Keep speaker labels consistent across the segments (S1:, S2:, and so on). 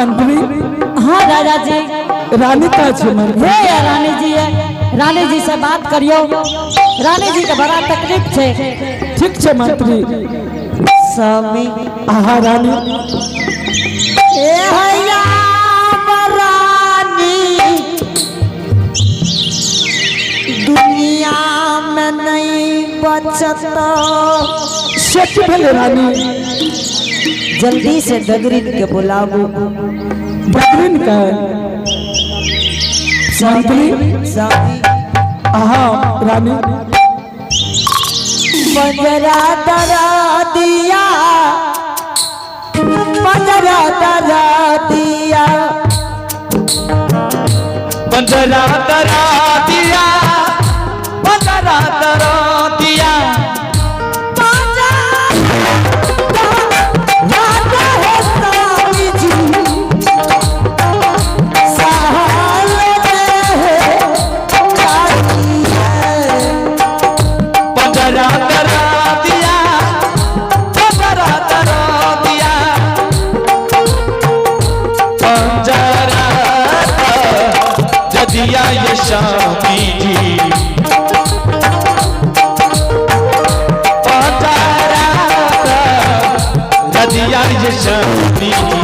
S1: मंत्री।
S2: हाँ राजा जी।
S1: रानी का छे मंत्री।
S2: हे या रानी जी है, रानी जी से बात करियो, रानी जी का बड़ा तकलीफ छे।
S1: ठीक छे मंत्री।
S2: स्वामी
S1: हाँ रानी।
S2: ए हैया रानी, दुनिया में नहीं बचत।
S1: सच भले रानी।
S2: जल्दी से डगरीन के बुलाओ।
S1: डगरीन का मंत्री। हाँ रानी।
S2: पंजरा दरा दिया, पंजरा दरा दिया,
S3: पंजरा दरा दिया, पंजरा दरा दिया। ये स्वामी जी रदिया ये स्वामी जी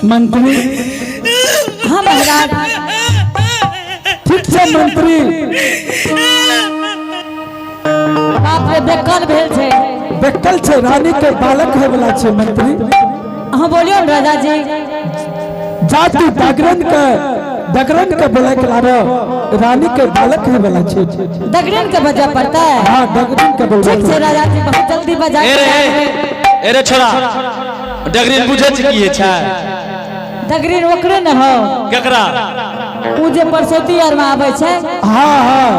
S1: मंत्री।
S2: हाँ महाराज।
S1: ठीक से मंत्री।
S2: बाप रे बेकल भेल छे।
S1: बेकल छे रानी के बालक है वाला छे मंत्री।
S2: हाँ बोलियो राजा जी।
S1: जाति डगरन के बोले के लारो रानी के बालक है वाला छे।
S2: डगरीन के बजा पड़ता है।
S1: हाँ डगरन के बोल।
S2: ठीक से राजा जी बहुत जल्दी बजा।
S3: एरे छोरा डगरीन बुझे की छै।
S2: डगरीन ओकरे न हो
S3: केकरा
S2: उ जे परसौती आर में आवे छे।
S1: हाँ हाँ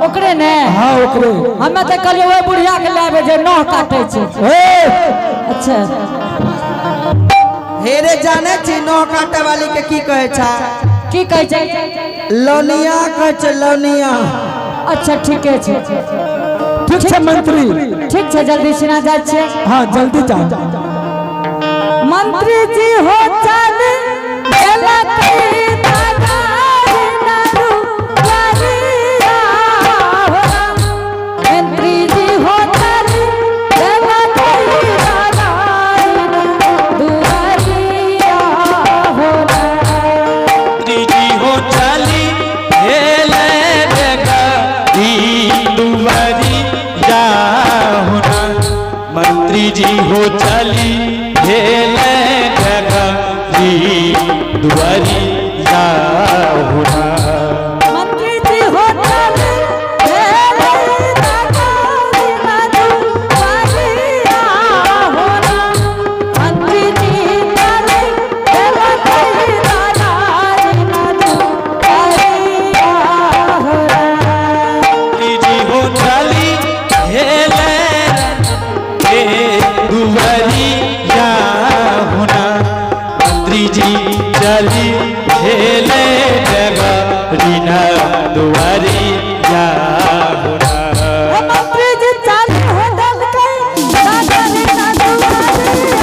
S2: ओकरे ने।
S1: हाँ ओकरे।
S2: हमें तो कहलिए ओए बुढ़िया के लाबे जे नह काटे छे। अच्छा
S4: हेरे जाने छी नह काटे वाली के की कहे छा?
S2: की कहे छे?
S4: लौनिया कहे छे लौनिया।
S2: अच्छा ठीक है छे।
S1: ठीक छे मंत्री।
S2: ठीक छे जल्दी सुना जा छे।
S1: हाँ जल्दी जा।
S2: मंत्री जी हो चल एला कई दादा नारू करिया हो। मंत्री जी हो चल एला कई दादा दुआरिया हो।
S3: जी हो चली हेले ई दुआरी जा होना। मंत्री जी हो चली हेले दुआरी जा होना।
S2: मंत्री जी हो चल हेले दुआरिया होना। मंत्री जी चल एला कई दादा दुआरिया होना।
S3: जी हो चली हेले दुआरी जा होना। मंत्री जी चली हेले रीना दुआरी जा होना।
S2: मंत्री जी चल हो दल कई दादा दुआरिया।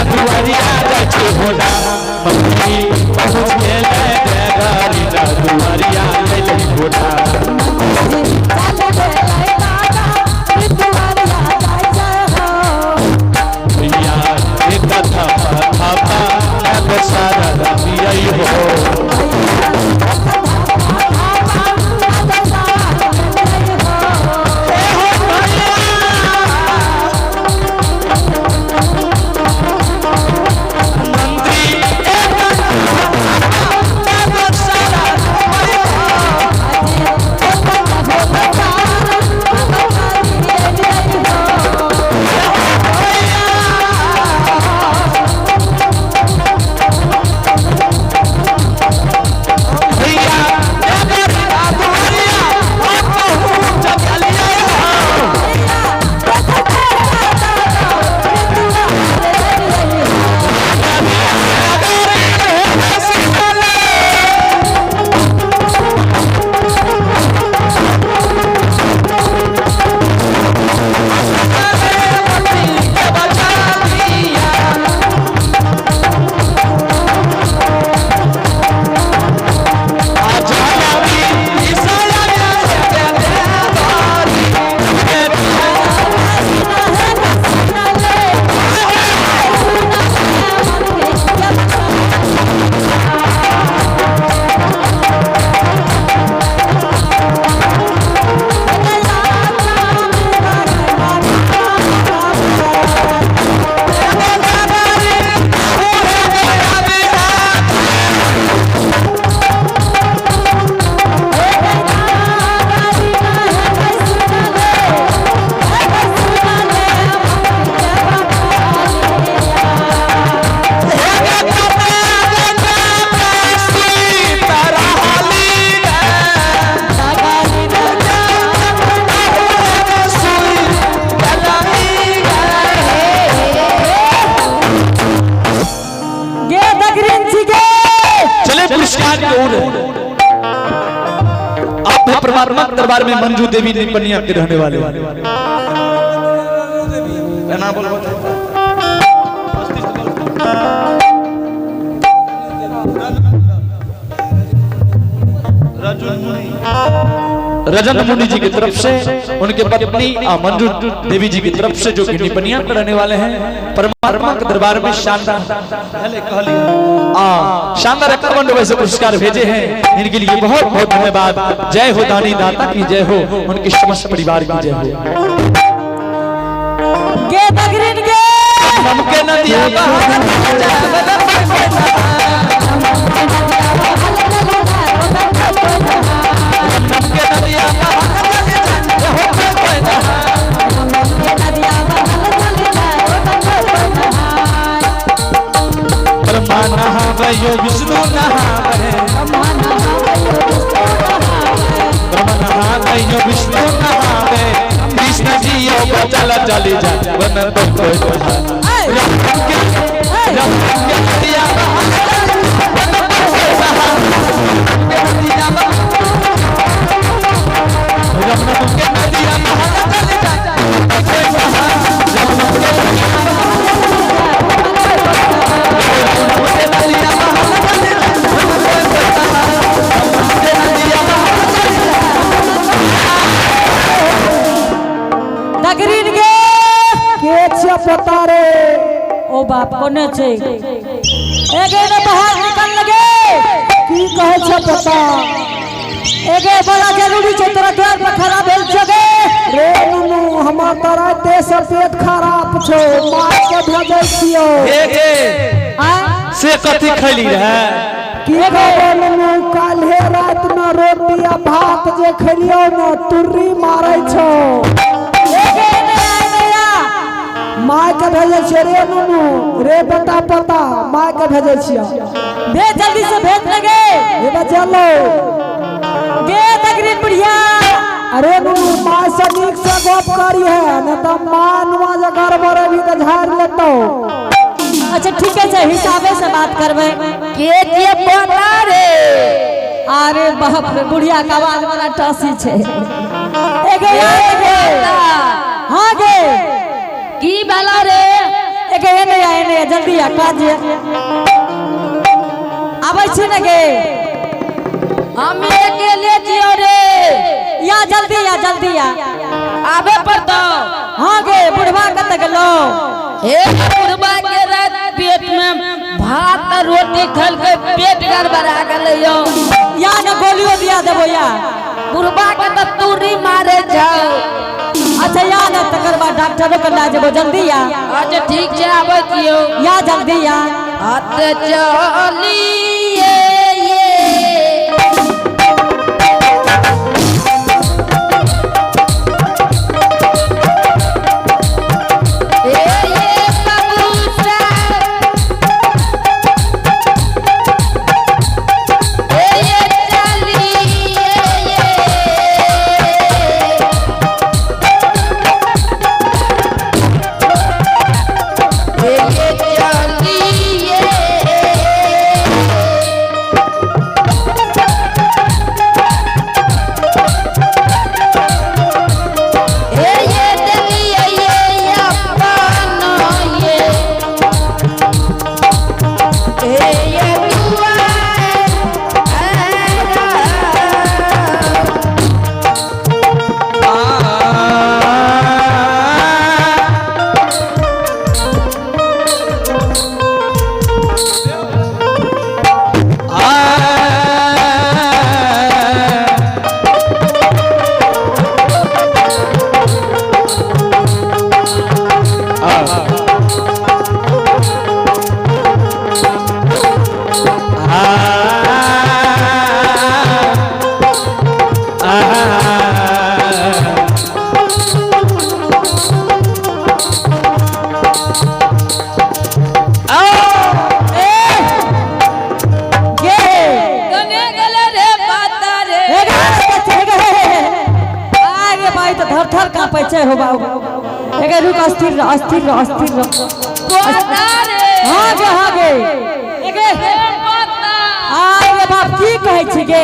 S3: दुआरिया परमात्मा दरबार में मंजू देवी निपनिया के रहने वाले ना बोल रजन मुनि जी की तरफ से उनके पत्नी मंजू देवी जी की तरफ से जो कि निपनिया रहने वाले हैं परमात्मा के दरबार में शानदार शानदार 51 वैसे पुरस्कार भेजे हैं। इनके लिए बहुत बहुत धन्यवाद। जय हो दानी दाता की जय हो, उनके समस्त परिवार की जय हो।
S2: गे बगरिन गे
S3: हमके नदिया यो विष्णु नहावे यो विष्णु नहावे कृष्ण जी यो चल चली जा वन तो कोई
S1: पता रे
S2: ओ बाप कोने छे एगे ने बाहर निकल लगे
S1: की कहे छ पता
S2: एगे बड़ा जरूरी छे तोरा द्वार पर खड़ा भेल छगे
S1: रे नुनु हमर तोरा देश पेट खराब छो मार के भेजै छियो
S3: से कथि खैली रहे
S1: की कहबो नुनु काल्हे रात में रोटी आ भात जे खलियो न तुर्री मारै छो
S2: एगे ने आइया
S1: माय के भेजै छियै रे नुनु रे बेटा पता माय के भेजै छियै
S2: भेज जल्दी से भेज लगे
S1: ए बचलो
S2: गे तगरी बढ़िया
S1: अरे नुनु माय से नीक से गप करी है न त मानवा जे गड़बड़ भी त झाड़ लेतो।
S2: अच्छा ठीक है हिसाबे से बात करबे
S4: के पता रे
S2: अरे बाप रे बुढ़िया का आवाज वाला टासी छे एगे हां गे
S4: की भला रे
S2: एगे एने जल्दी आ काज आबै छी न गे
S4: हम अकेले जियो रे
S2: या जल्दी आ
S4: आबे पड़तो।
S2: हां गे बुढ़वा कत गेलो
S4: ए बुढ़वा के रात पेट में भात और रोटी खल के पेट गड़बड़ा गेलै यो
S2: या न गोलियो दिया देबो या
S4: बुढ़वा के त तुरी मारे जाओ।
S2: अच्छा या न तकर बाद डॉक्टरो के ला जेबो जल्दी आ
S4: अच्छा ठीक छै आबै कियो
S2: या जल्दी आ
S4: हाथ चलिए
S2: पैसे हो बाबू एगे रुक अस्थिर रह हां गे एगे आगे बाप की कहै छी गे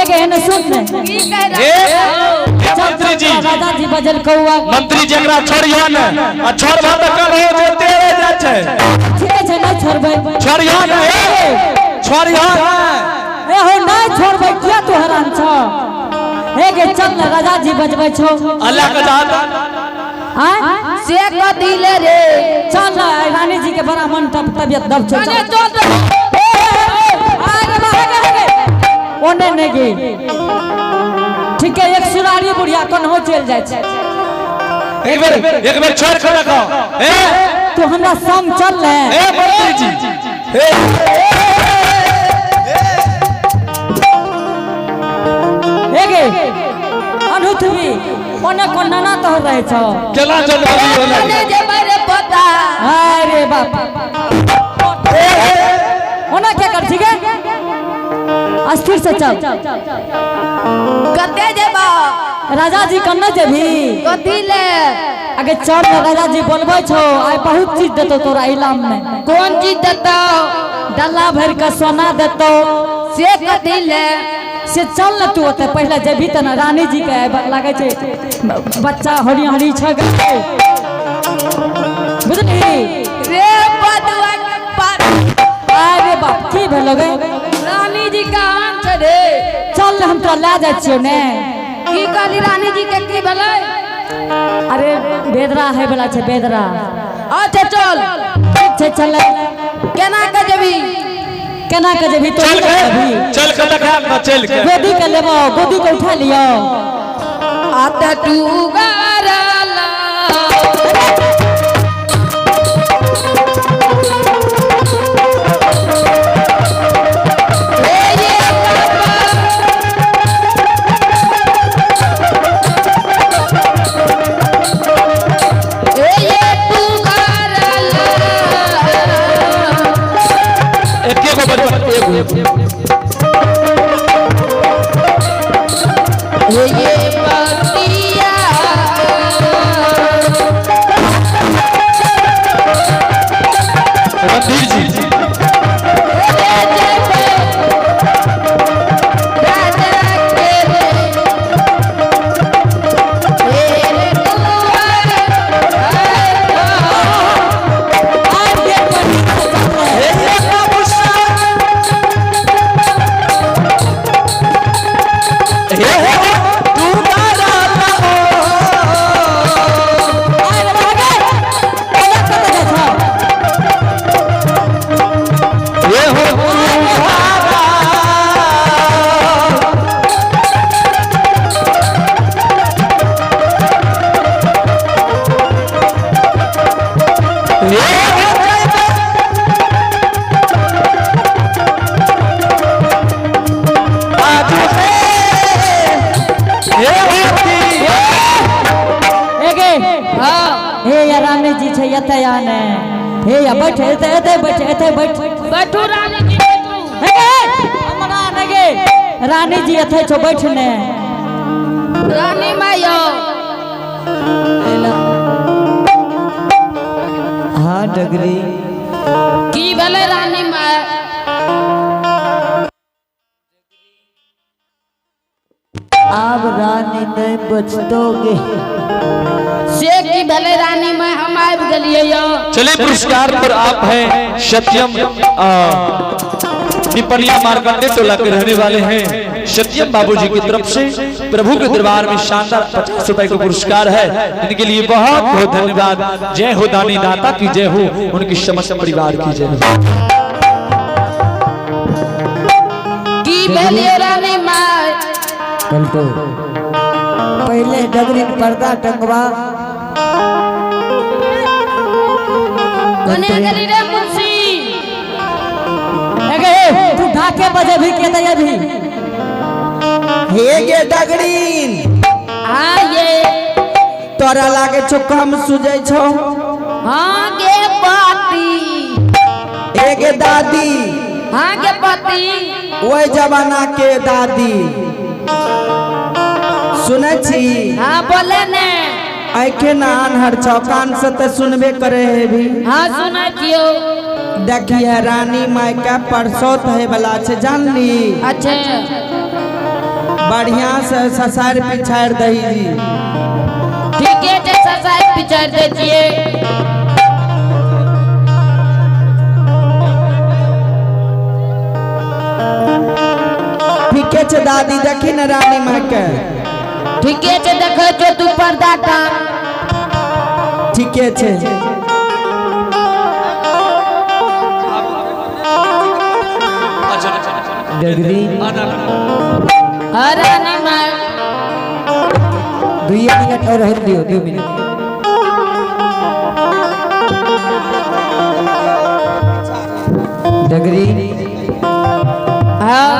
S2: एक एने सुन ने
S4: की कह
S3: ए
S4: रहा
S3: मंत्री जी
S2: राजा जी बजल कौआ
S3: मंत्री जकरा छोड़ियो ने आ छोड़बा त कल हो जे तेरे जा छै
S2: ठीक छै नहीं छोड़बै
S3: छोड़ियो ने छोड़ियो
S2: ए हो नहीं छोड़बै किया तू हैरान छ हे गे चल न राजा जी बजबै छौ
S3: अल्लाह का जाता
S2: हां
S4: से को दिले रे
S2: चल न रानी जी के बड़ा मन तबियत दब छ
S4: अरे चल
S2: आगे भागे ओने ने गे ठीक है एक सुरारी बुढ़िया कोन हो चल जाय छै
S3: एक बेर छोड़ के रखो ए
S2: तू हमरा संग चल ले
S3: ए मंत्री जी
S2: हे गे अनुथवी ओने कोन नाना तो रहे छ
S3: केला जलवारी होला
S4: अरे जे बारे पता
S2: अरे बाप ओना क्या कर ठीक है अस्थिर से चल
S4: कते जेबा
S2: राजा जी कन्ने जेबी
S4: कथी ले
S2: आगे चल राजा जी बोलबै छौ आइ बहुत चीज देतो तोरा इलाम में
S4: कौन चीज देता
S2: डल्ला भर के सोना देतो
S4: से कथी ले
S2: से चल न तू ओते पहले जेबी त न रानी जी के लागे छै बच्चा हरी हरी छ गए बुझली
S4: रे बदवा के पार
S2: अरे बाप की भेलो गे
S4: रानी जी कहां छै रे
S2: चल हम तोरा ला जाइ छियो ने
S4: की कहली रानी जी के की भेलै
S2: अरे बेदरा है वाला छै बेदरा
S4: अच्छा चल
S2: ठीक छै चल
S4: केना के जेबी
S2: तो
S3: चल के देखा ना चल के
S2: गोदी के लेबो गोदी के उठा लियो
S4: आते तू गारला
S3: मंत्री जी
S2: एते आने हे या बैठ एते बैठ
S4: बैठू रानी जी बैठू
S2: हे हमरा नगे रानी जी एते छो बैठने
S4: रानी मायो
S2: हां डगरी
S4: की भले रानी माय
S2: अब रानी नहीं बचतोगे
S4: से की भले रानी में हम आब गलिए यो
S3: चले पुरस्कार पर आप हैं सत्यम निपनिया मार्कंडे टोला के रहने वाले हैं सत्यम बाबूजी की तरफ से प्रभु के दरबार में शानदार 50 रुपए का पुरस्कार है इनके लिए बहुत बहुत धन्यवाद। जय हो दानी दाता की जय हो, उनकी समस्त परिवार की जय हो।
S4: की भले रानी माय
S2: पलटो पहले डगरी पर्दा टंगवा
S4: कोने गली रे मुंशी
S2: तू ढाके बजे भी के दया भी
S5: हे गे डगरीन
S4: हां ये
S5: तोरा लागे छो कम सुझै छो
S4: हां गे पाती
S5: हे गे दादी
S4: हां गे पाती
S5: ओए जमाना के दादी सुनै छी
S4: हां बोले ने
S5: आखे ना अनहर छौ कान से त सुनबे करे है भी
S4: हां सुनै छियो
S5: देखिए रानी माय का परसोत है वाला छे जानली
S4: अच्छा
S5: बढ़िया से ससार पिछाड़ दही जी।
S4: ठीक है जे ससाई पिछड़ दे छिए।
S5: ठीके छे दादी देखी न रानी माँ के।
S4: ठीक है जे देखो जो तू पर्दा टांग।
S5: ठीके छे। डगरी
S4: अरे नहीं मार
S2: 2 मिनट और रह दियो 2 मिनट।
S5: डगरी
S4: हाँ